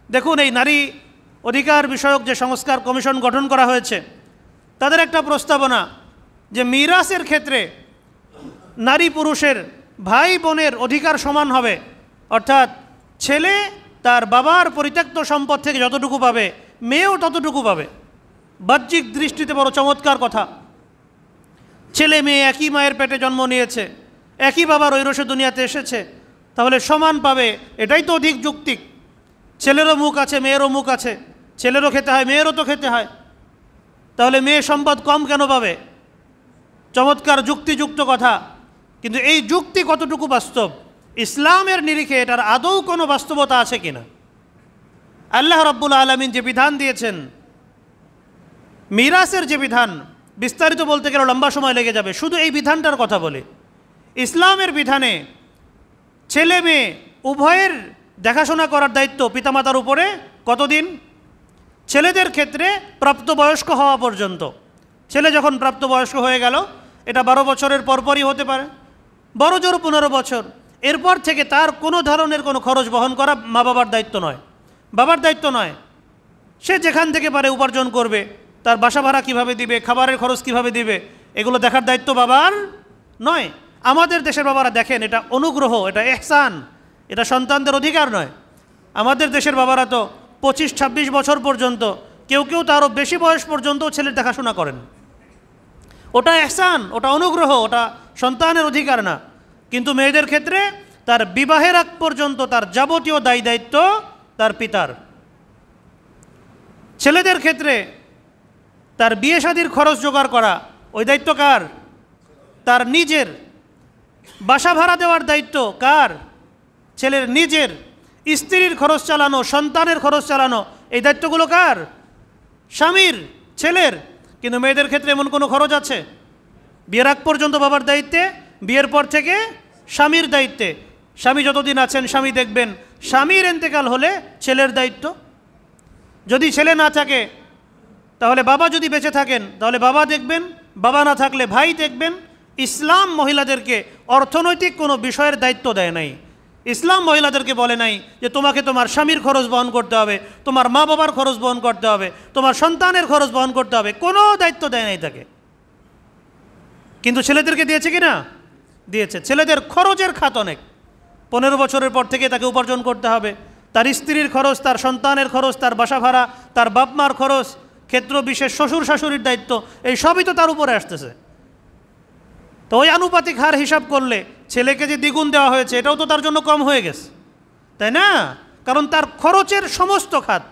দেখুন, এই নারী অধিকার বিষয়ক যে সংস্কার কমিশন গঠন করা হয়েছে, তাদের একটা প্রস্তাবনা যে মিরাসের ক্ষেত্রে নারী পুরুষের ভাই বোনের অধিকার সমান হবে। অর্থাৎ ছেলে তার বাবার পরিত্যক্ত সম্পদ থেকে যতটুকু পাবে, মেয়েও ততটুকু পাবে। বাহ্যিক দৃষ্টিতে বড় চমৎকার কথা। ছেলে মেয়ে একই মায়ের পেটে জন্ম নিয়েছে, একই বাবার ঐরসে দুনিয়াতে এসেছে, তাহলে সমান পাবে, এটাই তো অধিক যৌক্তিক। ছেলেরও মুখ আছে, মেয়েরও মুখ আছে, ছেলেরও খেতে হয়, মেয়েরও তো খেতে হয়, তাহলে মেয়ে সম্পদ কম কেন পাবে? চমৎকার যুক্তিযুক্ত কথা। কিন্তু এই যুক্তি কতটুকু বাস্তব? ইসলামের নিরিখে এটার আদৌ কোনো বাস্তবতা আছে কিনা? আল্লাহ রাব্বুল আলামিন যে বিধান দিয়েছেন, মিরাসের যে বিধান, বিস্তারিত বলতে গেলে লম্বা সময় লেগে যাবে, শুধু এই বিধানটার কথা বলি। ইসলামের বিধানে ছেলে মেয়ে উভয়ের দেখাশোনা করার দায়িত্ব পিতামাতার উপরে কতদিন? ছেলেদের ক্ষেত্রে প্রাপ্তবয়স্ক হওয়া পর্যন্ত। ছেলে যখন প্রাপ্তবয়স্ক হয়ে গেল, এটা 12 বছরের পরপরই হতে পারে, বড় জোর 15 বছর, এরপর থেকে তার কোনো ধরনের কোনো খরচ বহন করা মা বাবার দায়িত্ব নয়, বাবার দায়িত্ব নয়। সে যেখান থেকে পারে উপার্জন করবে, তার বাসা ভাড়া কীভাবে দিবে, খাবারের খরচ কীভাবে দিবে, এগুলো দেখার দায়িত্ব বাবার নয়। আমাদের দেশের বাবারা দেখেন, এটা অনুগ্রহ, এটা ইহসান, এটা সন্তানদের অধিকার নয়। আমাদের দেশের বাবারা তো 25-26 বছর পর্যন্ত, কেউ কেউ তো আরও বেশি বয়স পর্যন্ত ছেলের দেখাশোনা করেন। ওটা ইহসান, ওটা অনুগ্রহ, ওটা সন্তানের অধিকার না। কিন্তু মেয়েদের ক্ষেত্রে তার বিবাহের আগ পর্যন্ত তার যাবতীয় দায় দায়িত্ব তার পিতার। ছেলেদের ক্ষেত্রে তার বিয়ে শাদীর খরচ জোগাড় করা, ওই দায়িত্ব কার? তার নিজের। বাসা ভাড়া দেওয়ার দায়িত্ব কার? ছেলের নিজের। স্ত্রীর খরচ চালানো, সন্তানের খরচ চালানো, এই দায়িত্বগুলো কার? স্বামীর, ছেলের। কিন্তু মেয়েদের ক্ষেত্রে এমন কোনো খরচ আছে? বিয়ের আগ পর্যন্ত বাবার দায়িত্বে, বিয়ের পর থেকে স্বামীর দায়িত্বে। স্বামী যতদিন আছেন স্বামী দেখবেন, স্বামীর ইন্তেকাল হলে ছেলের দায়িত্ব। যদি ছেলে না থাকে, তাহলে বাবা যদি বেঁচে থাকেন তাহলে বাবা দেখবেন, বাবা না থাকলে ভাই দেখবেন। ইসলাম মহিলাদেরকে অর্থনৈতিক কোনো বিষয়ের দায়িত্ব দেয় নাই। ইসলাম মহিলাদেরকে বলে নাই যে তোমাকে তোমার স্বামীর খরচ বহন করতে হবে, তোমার মা বাবার খরচ বহন করতে হবে, তোমার সন্তানের খরচ বহন করতে হবে, কোনো দায়িত্ব দেয় নাই তাকে। কিন্তু ছেলেদেরকে দিয়েছে কি না? দিয়েছে। ছেলেদের খরচের খাত অনেক। 15 বছরের পর থেকে তাকে উপার্জন করতে হবে। তার স্ত্রীর খরচ, তার সন্তানের খরচ, তার বাসা ভাড়া, তার বাপ মার খরচ, ক্ষেত্র বিশেষ শ্বশুর শাশুড়ির দায়িত্ব, এই সবই তো তার উপরে আসতেছে। তো ওই আনুপাতিক হার হিসাব করলে ছেলেকে যে দ্বিগুণ দেওয়া হয়েছে, এটাও তো তার জন্য কম হয়ে গেছে, তাই না? কারণ তার খরচের সমস্ত খাত।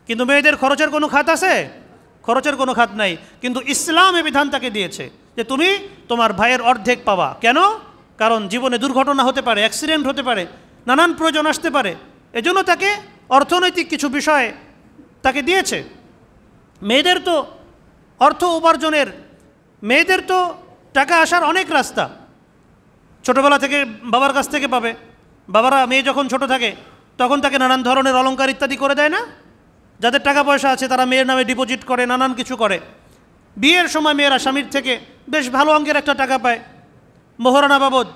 কিন্তু মেয়েদের খরচের কোনো খাত আছে? খরচের কোনো খাত নাই। কিন্তু ইসলাম এ বিধান তাকে দিয়েছে যে তুমি তোমার ভাইয়ের অর্ধেক পাবা। কেন? কারণ জীবনে দুর্ঘটনা হতে পারে, অ্যাক্সিডেন্ট হতে পারে, নানান প্রয়োজন আসতে পারে, এজন্য তাকে অর্থনৈতিক কিছু বিষয় তাকে দিয়েছে। মেয়েদের তো অর্থ উপার্জনের, মেয়েদের তো টাকা আসার অনেক রাস্তা। ছোটোবেলা থেকে বাবার কাছ থেকে পাবে। বাবারা মেয়ে যখন ছোট থাকে তখন তাকে নানান ধরনের অলংকার ইত্যাদি করে দেয় না? যাদের টাকা পয়সা আছে তারা মেয়ের নামে ডিপোজিট করে, নানান কিছু করে। বিয়ের সময় মেয়েরা স্বামীর থেকে বেশ ভালো অঙ্কের একটা টাকা পায় মোহরানা বাবদ।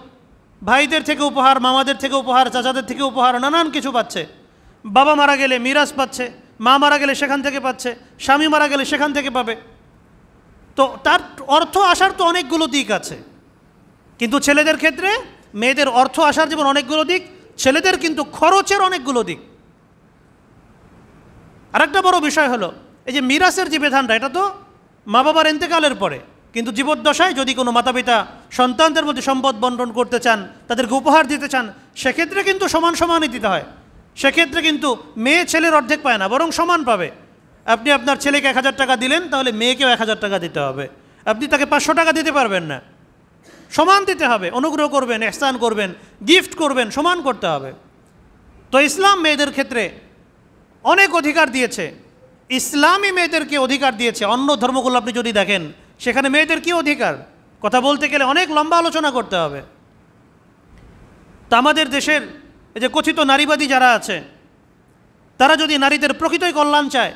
ভাইদের থেকে উপহার, মামাদের থেকে উপহার, চাচাদের থেকে উপহার, নানান কিছু পাচ্ছে। বাবা মারা গেলে মিরাজ পাচ্ছে, মা মারা গেলে সেখান থেকে পাচ্ছে, স্বামী মারা গেলে সেখান থেকে পাবে। তো তার অর্থ আসার তো অনেকগুলো দিক আছে। কিন্তু ছেলেদের ক্ষেত্রে মেয়েদের অর্থ আসার যেমন অনেকগুলো দিক, ছেলেদের কিন্তু খরচের অনেকগুলো দিক। আরেকটা বড় বিষয় হলো এই যে মিরাসের যে বিধানটা, এটা তো মা বাবার ইন্তেকালের পরে। কিন্তু জীবদ্দশায় যদি কোনো মাতা পিতা সন্তানদের মধ্যে সম্পদ বন্টন করতে চান, তাদেরকে উপহার দিতে চান, সেক্ষেত্রে কিন্তু সমান সমানই দিতে হয়। সেক্ষেত্রে কিন্তু মেয়ে ছেলের অর্ধেক পায় না, বরং সমান পাবে। আপনি আপনার ছেলেকে 1000 টাকা দিলেন, তাহলে মেয়েকেও 1000 টাকা দিতে হবে। আপনি তাকে 500 টাকা দিতে পারবেন না, সমান দিতে হবে। অনুগ্রহ করবেন, ইহসান করবেন, গিফট করবেন, সমান করতে হবে। তো ইসলাম মেয়েদের ক্ষেত্রে অনেক অধিকার দিয়েছে। ইসলামই মেয়েদেরকে অধিকার দিয়েছে। অন্য ধর্মগুলো আপনি যদি দেখেন, সেখানে মেয়েদের কী অধিকার, কথা বলতে গেলে অনেক লম্বা আলোচনা করতে হবে। তা আমাদের দেশের এই যে কথিত নারীবাদী যারা আছে, তারা যদি নারীদের প্রকৃতই কল্যাণ চায়,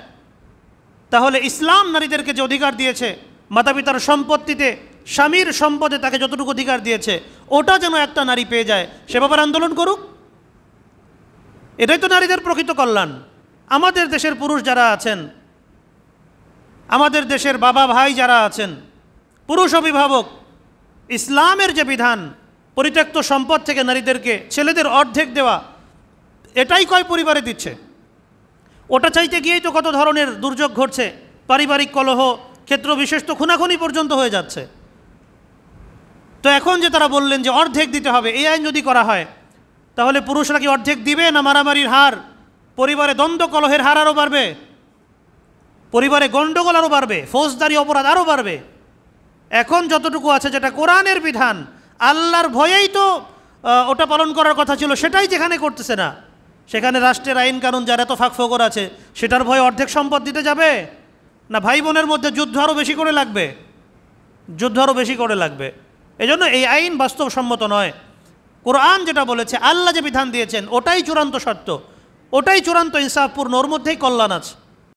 তাহলে ইসলাম নারীদেরকে যে অধিকার দিয়েছে, মাতা পিতার সম্পত্তিতে স্বামীর সম্পদে তাকে যতটুকু অধিকার দিয়েছে, ওটা যেন একটা নারী পেয়ে যায়, সে ব্যাপারে আন্দোলন করুক। এটাই তো নারীদের প্রকৃত কল্যাণ। আমাদের দেশের পুরুষ যারা আছেন, আমাদের দেশের বাবা ভাই যারা আছেন, পুরুষ অভিভাবক, ইসলামের যে বিধান পরিত্যক্ত সম্পদ থেকে নারীদেরকে ছেলেদের অর্ধেক দেওয়া, এটাই কয় পরিবারে দিচ্ছে। ওটা চাইতে গিয়েই তো কত ধরনের দুর্যোগ ঘটছে, পারিবারিক কলহ, ক্ষেত্র বিশেষ তো খুনাখুনি পর্যন্ত হয়ে যাচ্ছে। তো এখন যে তারা বললেন যে অর্ধেক দিতে হবে, এই আইন যদি করা হয় তাহলে পুরুষরা কি অর্ধেক দিবে, না মারামারির হার, পরিবারে দ্বন্দ্ব কলহের হার আরও বাড়বে, পরিবারে গণ্ডগোল আরও বাড়বে, ফৌজদারি অপরাধ আরও বাড়বে। এখন যতটুকু আছে যেটা কোরআনের বিধান, আল্লাহর ভয়েই তো ওটা পালন করার কথা ছিল, সেটাই যেখানে করতেছে না, সেখানে রাষ্ট্রের আইন কানুন যার এত ফাঁকফোকর আছে সেটার ভয়ে অর্ধেক সম্পদ দিতে যাবে, না ভাই বোনের মধ্যে যুদ্ধ আরও বেশি করে লাগবে, যুদ্ধ আরও বেশি করে লাগবে। এজন্য এই আইন বাস্তবসম্মত নয়। কোরআন যেটা বলেছে, আল্লাহ যে বিধান দিয়েছেন ওটাই চূড়ান্ত সত্য, ওটাই চূড়ান্ত ইনসাফপূর্ণ, ওর মধ্যেই কল্যাণ আছে।